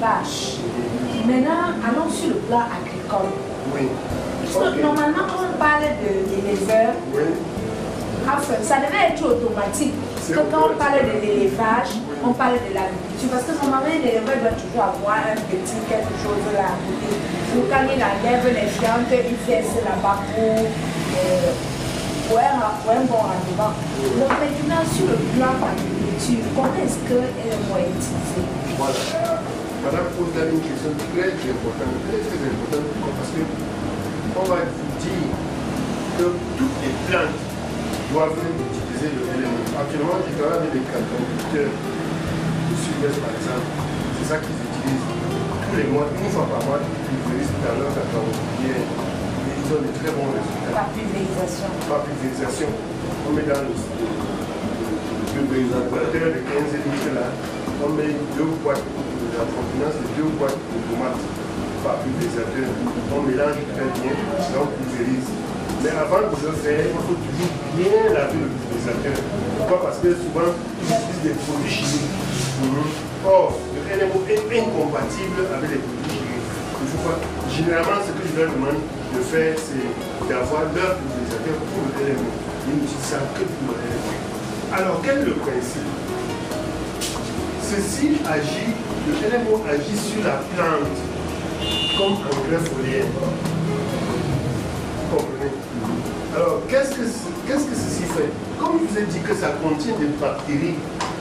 vaches. Maintenant, allons sur le plan agricole. Oui. Parce que normalement, quand on parle de l'éleveur, enfin, ça devait être automatique. Parce que quand on parle de l'élevage, on parle de l'agriculture. Parce que normalement, l'éleveur doit toujours avoir un petit quelque chose là à côté. Donc, quand il enlève les fientes, il fait là-bas pour un bon rendement. Donc maintenant, sur le plan d'agriculture, comment est-ce qu'elle va être utilisée? Voilà. Madame pose là une question très importante, très importante, parce que on va vous dire que toutes les plantes doivent utiliser le LMO. Actuellement, je travaille avec les agriculteurs du sud-ouest, par exemple. C'est ça qu'ils utilisent tous les mois, une fois par mois, ils pulvérisent dans leurs agriculteurs. Ils ont de très bons résultats. Par pulvérisation. Par pulvérisation. On met dans le pulvérisateur de 15 litres là, on met 2 boîtes, la provenance de 2 boîtes de tomates par pulvérisateur. On mélange très bien, et on pulvérise. Mais avant de le faire, il faut toujours bien laver le pulvérisateur. Pourquoi? Parce que souvent, ils utilisent des produits chimiques. Or, le LMO est incompatible avec les produits chimiques. Il faut pas. Généralement, ce que je leur demande de faire, c'est d'avoir leur pulvérisateur pour le LMO. Ils n'utilisent ça que pour le LMO. Alors, quel est le principe? Ceci agit, le LMO agit sur la plante comme engrais foliaire. Vous comprenez? Alors, qu'est-ce que ceci fait? Comme je vous ai dit que ça contient des bactéries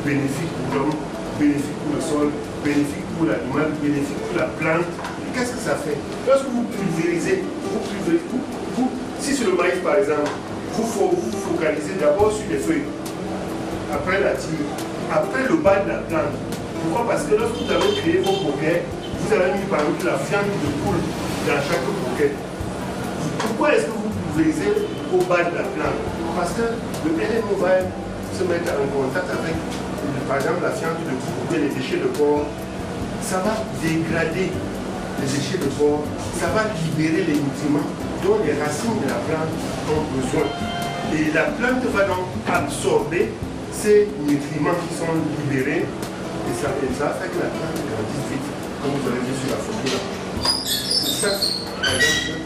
bénéfiques pour l'homme, bénéfiques pour le sol, bénéfiques pour l'animal, bénéfiques pour la plante, qu'est-ce que ça fait? Lorsque vous pulvérisez, si c'est le maïs par exemple, vous focalisez d'abord sur les feuilles, après la tige, après le bas de la plante. Pourquoi? Parce que lorsque vous avez créé vos bouquets, vous avez mis par exemple la fiente de poule dans chaque bouquet. Pourquoi est-ce que vous pulvérisez au bas de la plante? Parce que le LMO va se mettre en contact avec, par exemple, la fiente de poule, les déchets de porc. Ça va dégrader les déchets de porc, ça va libérer les nutriments dont les racines de la plante ont besoin. Et la plante va donc absorber ces nutriments qui sont libérés et ça fait que la plante grandisse vite, comme vous avez vu sur la photo là. Ça, par exemple,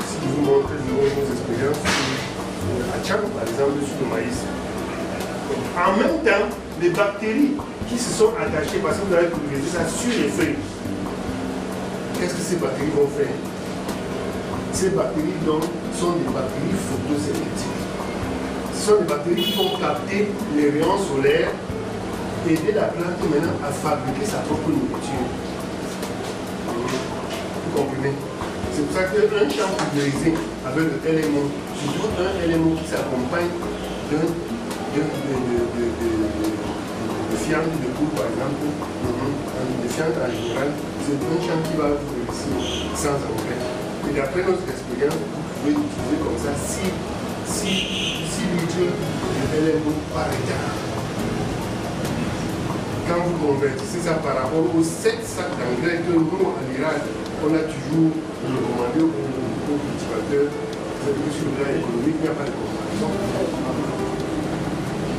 si je vous montre nos expériences à Tchad, par exemple, sur le maïs. En même temps, les bactéries qui se sont attachées, parce que vous avez pulvérisé ça sur les feuilles, qu'est-ce que ces bactéries vont faire? Ces bactéries donc sont des bactéries photosynthétiques. Ce sont des bactéries qui vont capter les rayons solaires et aider la plante maintenant à fabriquer sa propre nourriture. Vous comprenez? C'est pour ça qu'un champ pulvérisé avec le LMO, surtout un LMO qui s'accompagne de fientes de poule par exemple, de fientes en général, c'est un champ qui va vous réussir sans engrais. Et d'après notre expérience, vous pouvez utiliser comme ça 6 litres de LMO par hectare. Quand vous convertissez ça par rapport aux 7 sacs d'engrais que nous, en Irak, on a toujours recommandé aux cultivateurs, sur le plan économique, il n'y a pas de comparaison.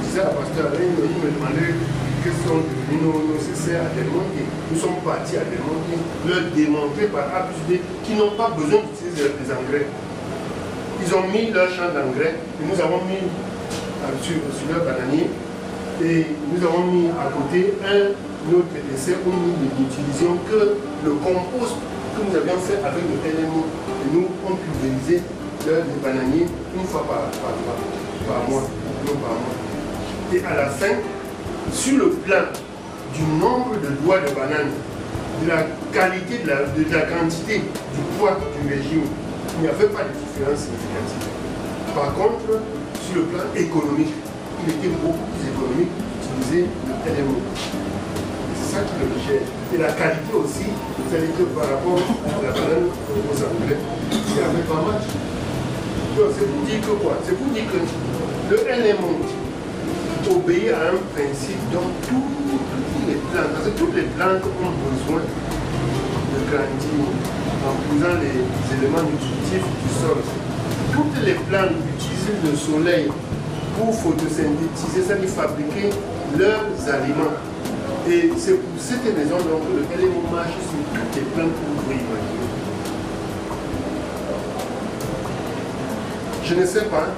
Je disais à Pasteur Alain, il me demandait quels sont devenus nos nécessaires à Delmonte. Nous sommes partis à Delmonte leur démontrer par A plus B qu'ils n'ont pas besoin d'utiliser des engrais. Ils ont mis leur champ d'engrais et nous avons mis sur leur bananier et nous avons mis à côté un autre essai où nous n'utilisions que le compost que nous avions fait avec le LMO. Et nous, on pulvérisait les bananiers une fois par mois. Et à la fin, sur le plan du nombre de doigts de banane, de la qualité, de la quantité, du poids du régime, il n'y avait pas de différence significative. Par contre, sur le plan économique, il était beaucoup plus économique d'utiliser le LMO. C'est ça qui le gère. Et la qualité aussi, c'est-à-dire que par rapport à la banane aux engrais, il n'y avait pas mal. Donc c'est pour dire que quoi? C'est pour dire que le LMO obéit à un principe dont toutes les plantes, parce que toutes les plantes ont besoin de grandir en posant les éléments nutritifs du sol. Toutes les plantes utilisent le soleil pour photosynthétiser, c'est-à-dire fabriquer leurs aliments. Et c'est pour cette raison donc le LMO marche sur toutes les plans que vous pouvez imaginer. Je ne sais pas.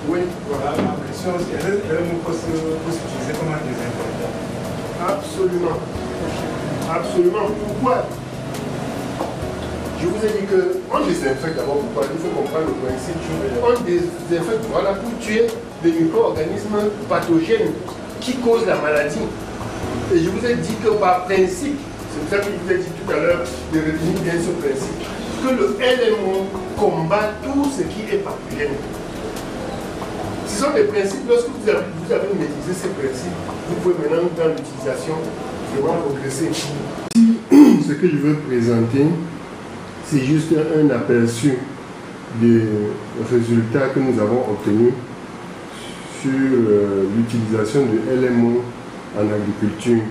Oui. Voilà, ma question, est-ce que LMO peut s'utiliser comme un désinfectant? Absolument. Absolument. Pourquoi? Je vous ai dit qu'on désinfecte d'abord. Pourquoi? Il faut comprendre le principe. On désinfecte voilà, pour tuer des micro-organismes pathogènes qui causent la maladie. Et je vous ai dit que par principe, c'est pour ça que je vous ai dit tout à l'heure de retenir bien ce principe, que le LMO combat tout ce qui est pathogène. Ce sont des principes, lorsque vous avez maîtrisé ces principes, vous pouvez maintenant dans l'utilisation vraiment progresser. Ce que je veux présenter, c'est juste un aperçu des résultats que nous avons obtenus sur l'utilisation de LMO en agriculture.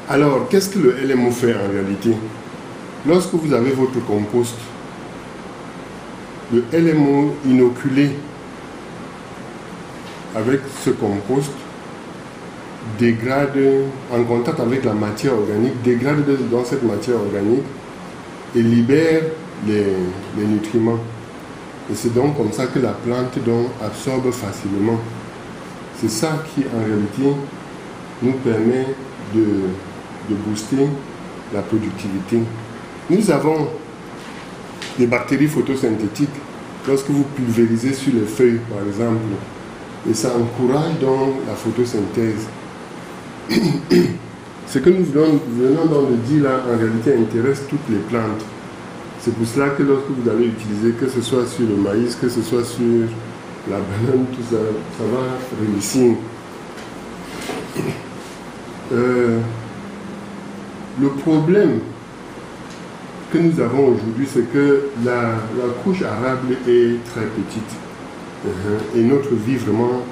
Alors, qu'est-ce que le LMO fait en réalité? Lorsque vous avez votre compost, le LMO inoculé avec ce compost dégrade, en contact avec la matière organique, dégrade dans cette matière organique et libère les nutriments. Et c'est donc comme ça que la plante donc absorbe facilement. C'est ça qui en réalité nous permet de booster la productivité. Nous avons des bactéries photosynthétiques lorsque vous pulvérisez sur les feuilles par exemple, et ça encourage donc la photosynthèse. Ce que nous venons donc de dire là en réalité intéresse toutes les plantes. C'est pour cela que lorsque vous allez utiliser, que ce soit sur le maïs, que ce soit sur la banane, tout ça, ça va réussir. Le problème que nous avons aujourd'hui, c'est que la couche arable est très petite. Et notre vie vraiment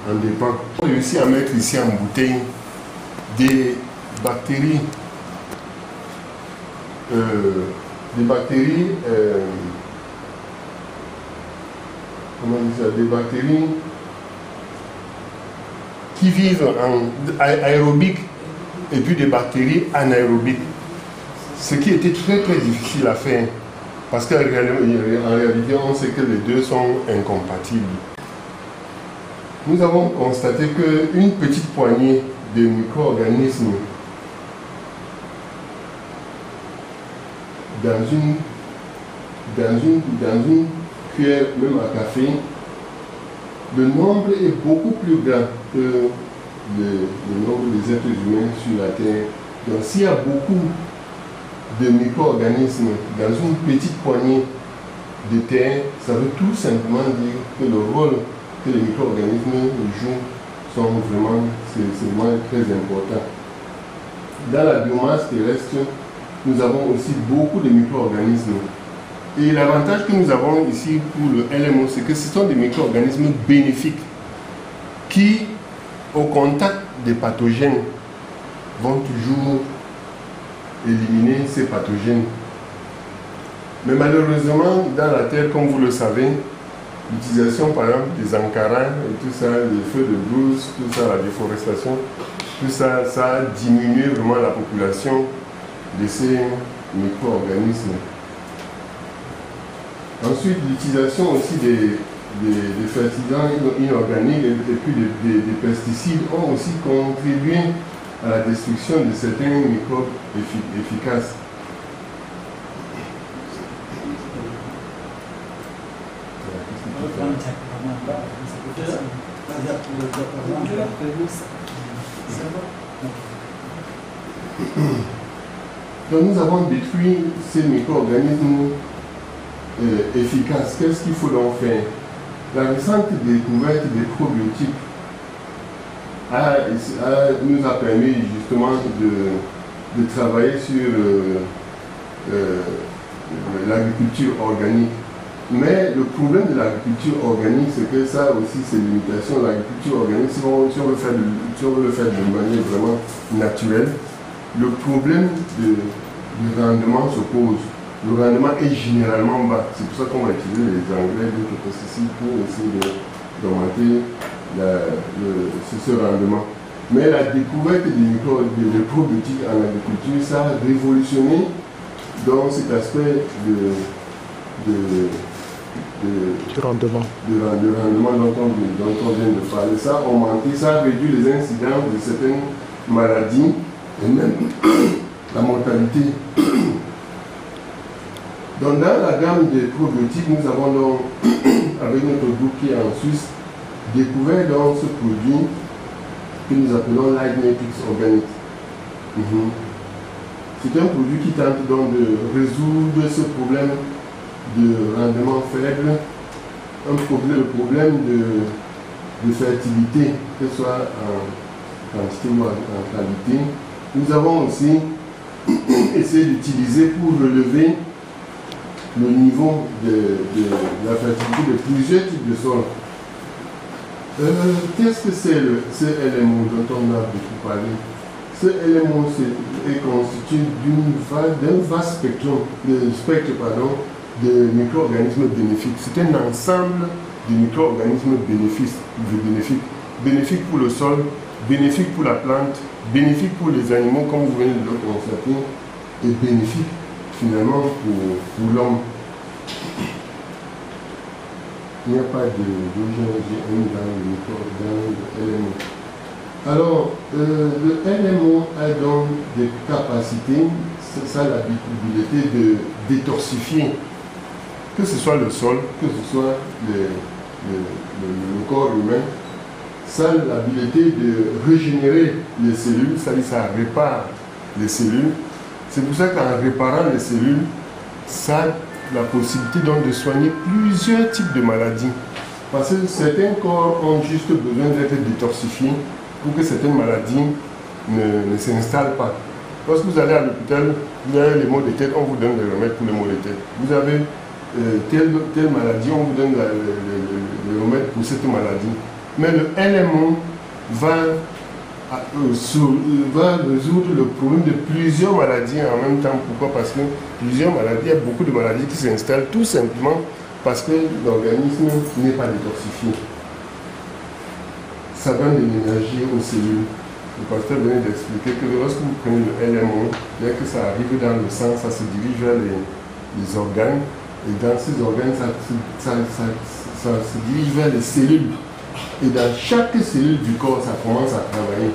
en dépend. On a réussi à mettre ici en bouteille des bactéries des bactéries qui vivent en aérobique et puis des bactéries anaérobiques. Ce qui était très difficile à faire parce qu'en réalité on sait que les deux sont incompatibles. Nous avons constaté qu'une petite poignée de micro-organismes dans une cuillère même à café, le nombre est beaucoup plus grand que le nombre des êtres humains sur la Terre. Donc s'il y a beaucoup de micro-organismes dans une petite poignée de terre, ça veut tout simplement dire que le rôle que les micro-organismes jouent sont vraiment, c'est vraiment très important. Dans la biomasse terrestre, nous avons aussi beaucoup de micro-organismes. Et l'avantage que nous avons ici pour le LMO, c'est que ce sont des micro-organismes bénéfiques qui, au contact des pathogènes, vont toujours éliminer ces pathogènes. Mais malheureusement, dans la terre, comme vous le savez, l'utilisation par exemple des encarins et tout ça, les feux de brousse, tout ça, la déforestation, tout ça, ça a diminué vraiment la population de ces micro-organismes. Ensuite, l'utilisation aussi des fertilisants inorganiques et puis des pesticides ont aussi contribué à la destruction de certains microbes efficaces. Donc nous avons détruit ces micro-organismes efficaces. Qu'est-ce qu'il faut donc faire? La récente découverte des probiotiques nous a permis justement de travailler sur l'agriculture organique. Mais le problème de l'agriculture organique, c'est que ça aussi, c'est limitation. L'agriculture organique, si on veut le faire de manière vraiment naturelle, le problème du rendement se pose. Le rendement est généralement bas. C'est pour ça qu'on va utiliser les engrais, d'autres pesticides pour essayer d'augmenter ce rendement. Mais la découverte des probiotiques en agriculture, ça a révolutionné dans cet aspect du rendement. Le rendement dont on vient de parler. Ça a augmenté, ça a réduit les incidents de certaines maladies et même la mortalité. Donc, dans la gamme des probiotiques, nous avons donc, avec notre groupe qui est en Suisse, découvert donc ce produit que nous appelons Light Matrix Organic. C'est un produit qui tente donc de résoudre ce problème de rendement faible, le problème de fertilité, que ce soit en quantité ou en qualité. Nous avons aussi essayé d'utiliser pour relever le niveau de la fertilité de plusieurs types de sols. Qu'est-ce que c'est ce LMO dont on a beaucoup parlé? Ce LMO est constitué d'un vaste spectre de micro-organismes bénéfiques. C'est un ensemble de micro-organismes bénéfiques pour le sol, bénéfiques pour la plante, bénéfiques pour les animaux, comme vous venez de le constater, et bénéfiques finalement pour l'homme. Il n'y a pas d'OGM dans le LMO. Alors, le LMO a donc des capacités, ça a l'habilité de détoxifier, que ce soit le sol, que ce soit le corps humain. Ça a l'habilité de régénérer les cellules, c'est-à-dire ça répare les cellules. C'est pour ça qu'en réparant les cellules, ça a la possibilité donc de soigner plusieurs types de maladies. Parce que certains corps ont juste besoin d'être détoxifiés pour que certaines maladies ne s'installent pas. Lorsque vous allez à l'hôpital, vous avez les maux de tête, on vous donne des remèdes pour les maux de tête. Vous avez telle maladie, on vous donne les remèdes pour cette maladie. Mais le LMO va résoudre le problème de plusieurs maladies en même temps. Pourquoi? Parce que plusieurs maladies, il y a beaucoup de maladies qui s'installent tout simplement parce que l'organisme n'est pas détoxifié. Ça donne de l'énergie aux cellules. Le pasteur venait d'expliquer que lorsque vous prenez le LMO, dès que ça arrive dans le sang, ça se dirige vers les organes. Et dans ces organes, ça se dirige vers les cellules. Et dans chaque cellule du corps, ça commence à travailler.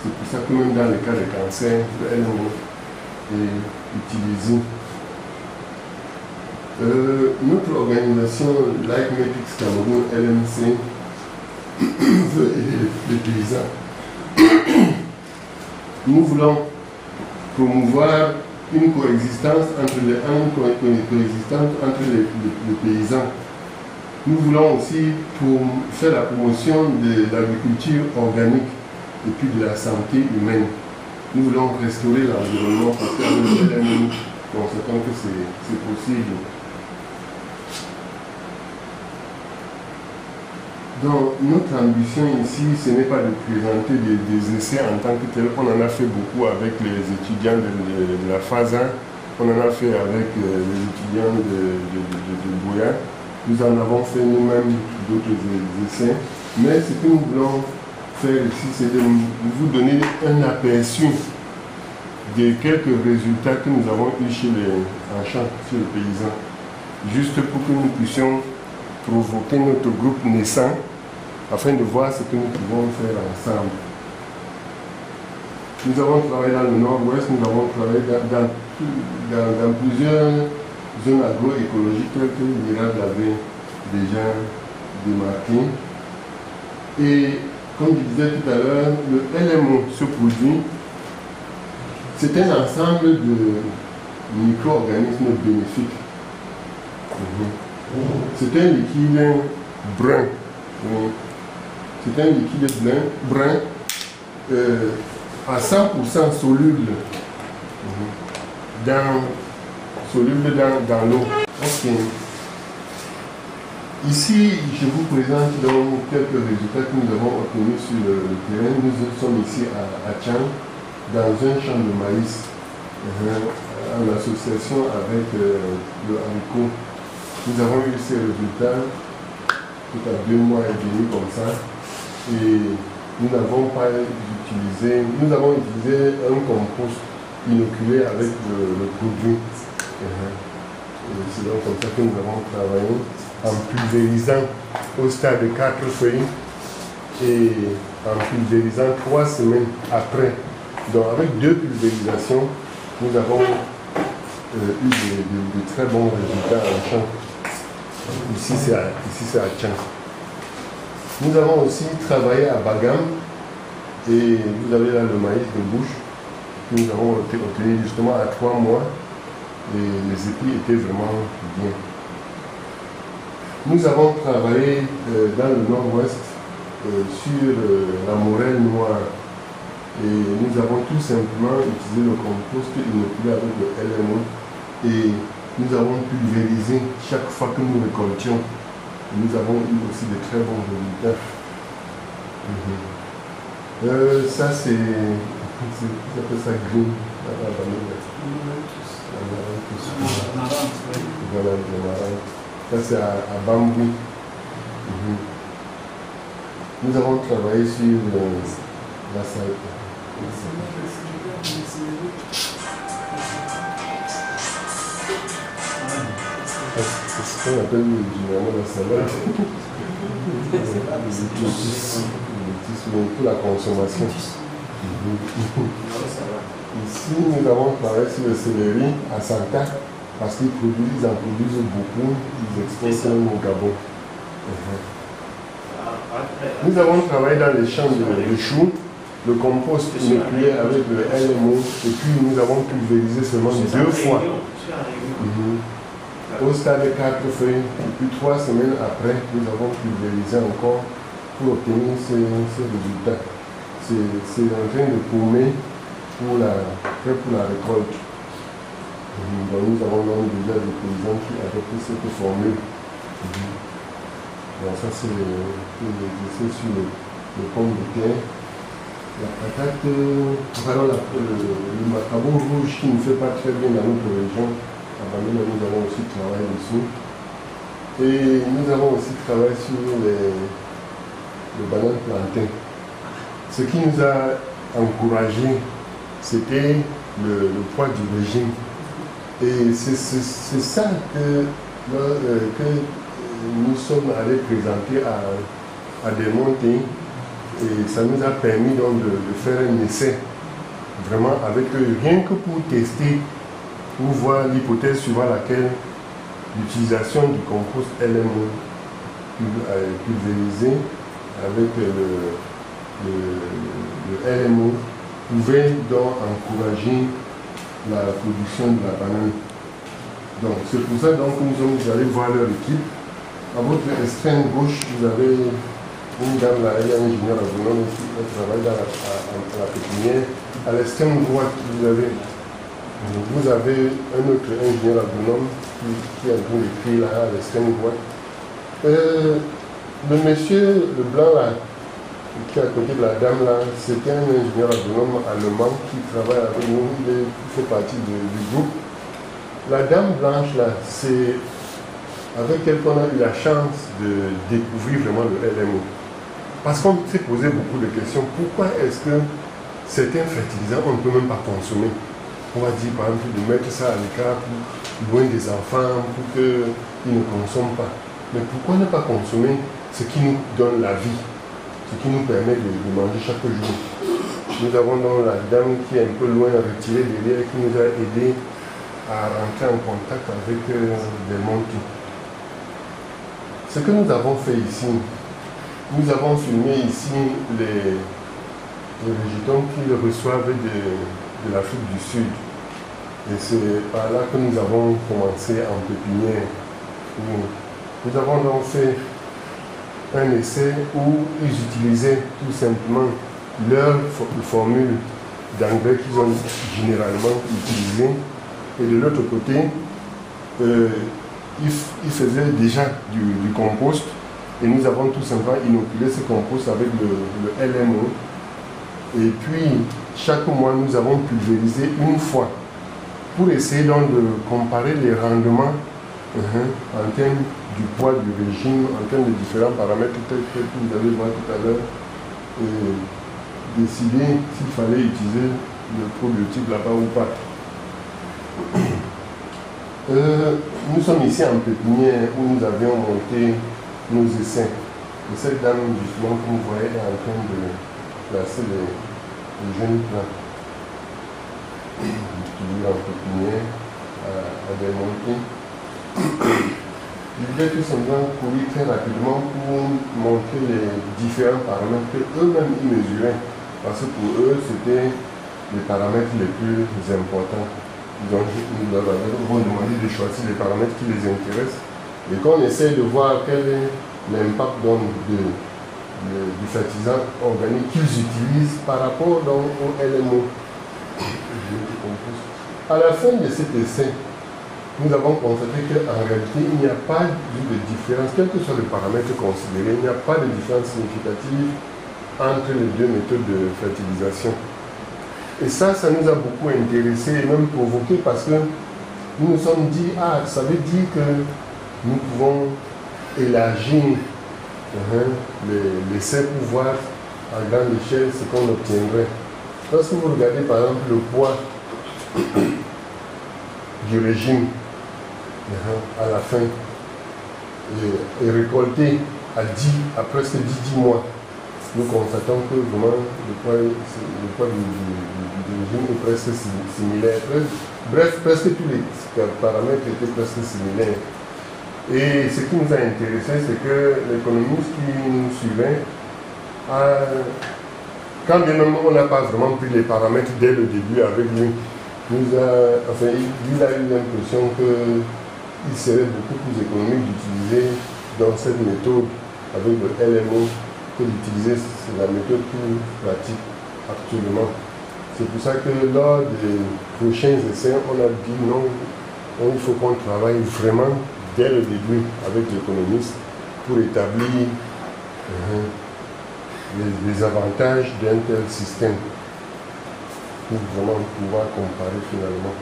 C'est pour ça que même dans le cas de cancer, le LMO est utilisé. Notre organisation Light Matrix Cameroun, LMC, veut aider les paysans. Nous voulons promouvoir une coexistence entre les paysans. Nous voulons aussi faire la promotion de l'agriculture organique et puis de la santé humaine. Nous voulons restaurer l'environnement parce qu'avec le LMO, nous constatons que c'est possible. Donc, notre ambition ici, ce n'est pas de présenter des essais en tant que tel. On en a fait beaucoup avec les étudiants de la FASA, on en a fait avec les étudiants de Boya. Nous en avons fait nous-mêmes d'autres essais. Mais ce que nous voulons faire ici, c'est de vous donner un aperçu de quelques résultats que nous avons eus en champ chez les paysans. Juste pour que nous puissions provoquer notre groupe naissant afin de voir ce que nous pouvons faire ensemble. Nous avons travaillé dans le nord-ouest, nous avons travaillé dans plusieurs zones agroécologiques telles que l'IRAD l'avait déjà démarqué. Et comme je disais tout à l'heure, le LMO, ce produit, c'est un ensemble de micro-organismes bénéfiques. C'est un liquide brun. C'est un liquide brun à 100% soluble dans l'eau. Okay. Ici, je vous présente donc quelques résultats que nous avons obtenus sur le terrain. Nous sommes ici à Tchang, dans un champ de maïs, en association avec le haricot. Nous avons eu ces résultats tout à 2 mois et demi comme ça. Et nous avons utilisé un compost inoculé avec le produit. Et c'est donc comme ça que nous avons travaillé en pulvérisant au stade de 4 feuilles et en pulvérisant 3 semaines après. Donc avec 2 pulvérisations, nous avons eu de très bons résultats en champ. Ici c'est à Tchang. Nous avons aussi travaillé à Bagam et vous avez là le maïs de bouche. Nous avons obtenu justement à 3 mois et les épis étaient vraiment bien. Nous avons travaillé dans le nord-ouest sur la morelle noire et nous avons tout simplement utilisé le compost inoculé avec le LMO et nous avons pulvérisé chaque fois que nous récoltions. Nous avons eu aussi de très bons résultats. Ça c'est, on appelle ça green. Voilà, ça c'est à Bambou. Nous avons travaillé sur la salle. C'est ce qu'on appelle généralement la salade. Pour la consommation. Ici, nous avons travaillé sur le céleri à Santa parce qu'ils en produisent beaucoup, ils exportent même au Gabon. Nous avons travaillé dans les champs de choux, le compost inoculé avec le LMO et puis nous avons pulvérisé seulement 2 fois. Au stade de 4 feuilles, et puis 3 semaines après, nous avons pulvérisé encore pour obtenir ces résultats. C'est en train de paumer pour la récolte. Donc nous avons donc déjà des paysans qui adoptent cette formule. Donc ça c'est l'exercice sur le pomme de terre. La patate, voilà, le macabo rouge qui ne fait pas très bien dans notre région. À Bamena, nous avons aussi travaillé dessus. Et nous avons aussi travaillé sur les bananes plantains. Ce qui nous a encouragés, c'était le poids du régime. Et c'est ça que nous sommes allés présenter à des montées. Et ça nous a permis donc de faire un essai, vraiment avec eux, rien que pour tester, pour voir l'hypothèse suivant laquelle l'utilisation du compost LMO pulvérisé avec le LMO pouvait donc encourager la production de la banane. Donc c'est pour ça donc que nous sommes allés voir leur équipe. À votre extrême gauche, vous avez une dame là, elle est ingénieure agronome ici, elle travaille à la pépinière. À l'extrême droite, vous avez un autre ingénieur agronome qui est en train d'écrire là à l'extrême droite. Le monsieur, le blanc là, qui est à côté de la dame là, c'était un ingénieur agronome allemand qui travaille avec nous, il fait partie du groupe. La dame blanche là, c'est avec elle qu'on a eu la chance de découvrir vraiment le LMO. Parce qu'on s'est posé beaucoup de questions. Pourquoi est-ce que certains fertilisants, on ne peut même pas consommer? On va dire par exemple de mettre ça à l'écart loin des enfants pour qu'ils ne consomment pas. Mais pourquoi ne pas consommer ce qui nous donne la vie, ce qui nous permet de manger chaque jour? Nous avons donc la dame qui est un peu loin à retirer derrière, qui nous a aidé à rentrer en contact avec des monkeys. Ce que nous avons fait ici, nous avons filmé ici les végétaux qu'ils reçoivent de l'Afrique du Sud. Et c'est par là que nous avons commencé en pépinière. Nous avons donc fait un essai où ils utilisaient tout simplement leur formule d'engrais qu'ils ont généralement utilisée. Et de l'autre côté, ils faisaient déjà du compost. Et nous avons tout simplement inoculé ce compost avec le LMO. Et puis, chaque mois, nous avons pulvérisé une fois pour essayer donc de comparer les rendements en termes du poids du régime, en termes de différents paramètres tels que vous allez voir tout à l'heure. décider s'il fallait utiliser le probiotique là-bas ou pas. Nous sommes ici en pépinière où nous avions monté nos essais. Et cette dame, justement, que vous voyez, est en train de placer les jeunes plants. Qui en pépinière à démonter. Je vais tout simplement courir très rapidement pour montrer les différents paramètres qu'eux-mêmes ils mesuraient. Parce que pour eux, c'était les paramètres les plus importants. Donc, nous leur avons demandé de choisir les paramètres qui les intéressent et qu'on essaie de voir quel est l'impact du fertilisant organique qu'ils utilisent par rapport au LMO. À la fin de cet essai, nous avons constaté qu'en réalité, il n'y a pas de différence, quel que soit le paramètre considéré, il n'y a pas de différence significative entre les deux méthodes de fertilisation. Et ça nous a beaucoup intéressé et même provoqué parce que nous nous sommes dit, ah, ça veut dire que nous pouvons élargir l'essai pour voir à grande échelle ce qu'on obtiendrait. Lorsque vous regardez par exemple le poids du régime à la fin et récolté à presque 10 mois, nous constatons que vraiment le poids du régime est presque similaire. Bref, presque tous les paramètres étaient presque similaires. Et ce qui nous a intéressé, c'est que l'économiste qui nous suivait, quand bien même on n'a pas vraiment pris les paramètres dès le début avec lui, il a eu l'impression qu'il serait beaucoup plus économique d'utiliser dans cette méthode avec le LMO que d'utiliser la méthode plus pratique actuellement. C'est pour ça que lors des prochains essais, on a dit non, il faut qu'on travaille vraiment dès le début avec l'économiste pour établir les avantages d'un tel système pour vraiment pouvoir comparer finalement.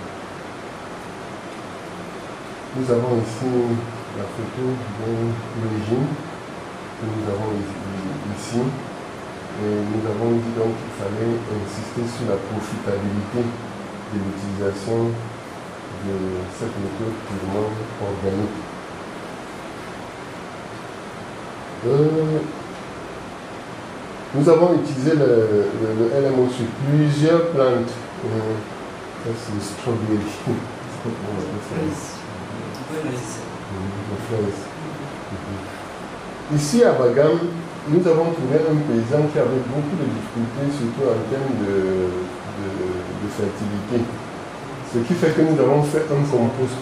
Nous avons ici la photo du régime que nous avons ici. Et nous avons dit donc qu'il fallait insister sur la profitabilité de l'utilisation de cette méthode purement organique. Nous avons utilisé le LMO sur plusieurs plantes. Ça c'est le strawberry. Ici à Bagam, nous avons trouvé un paysan qui avait beaucoup de difficultés, surtout en termes de fertilité. Ce qui fait que nous avons fait un compost.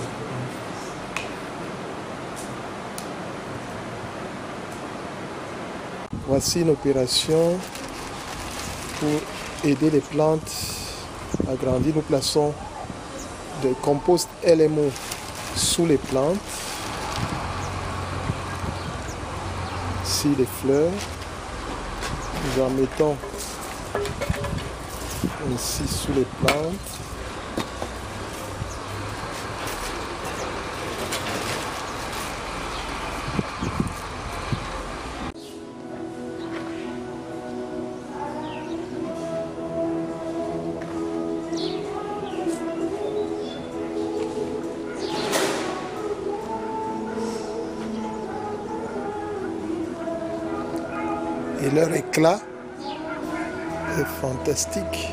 Voici une opération pour aider les plantes à grandir. Nous plaçons des compost LMO sous les plantes. Ici les fleurs. Nous en mettons ici sous les plantes. Et leur éclat est fantastique.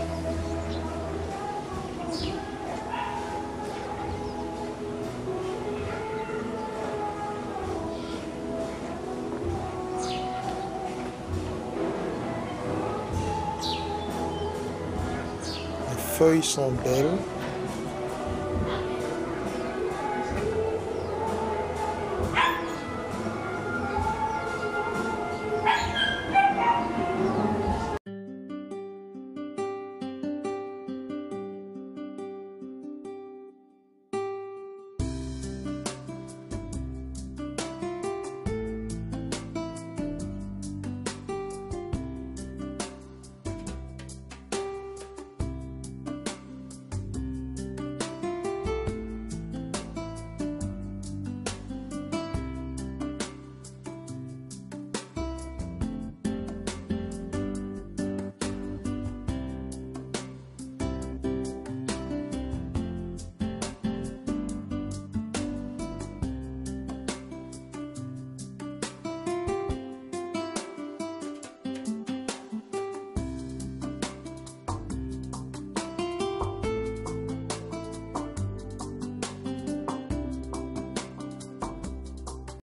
Les feuilles sont belles.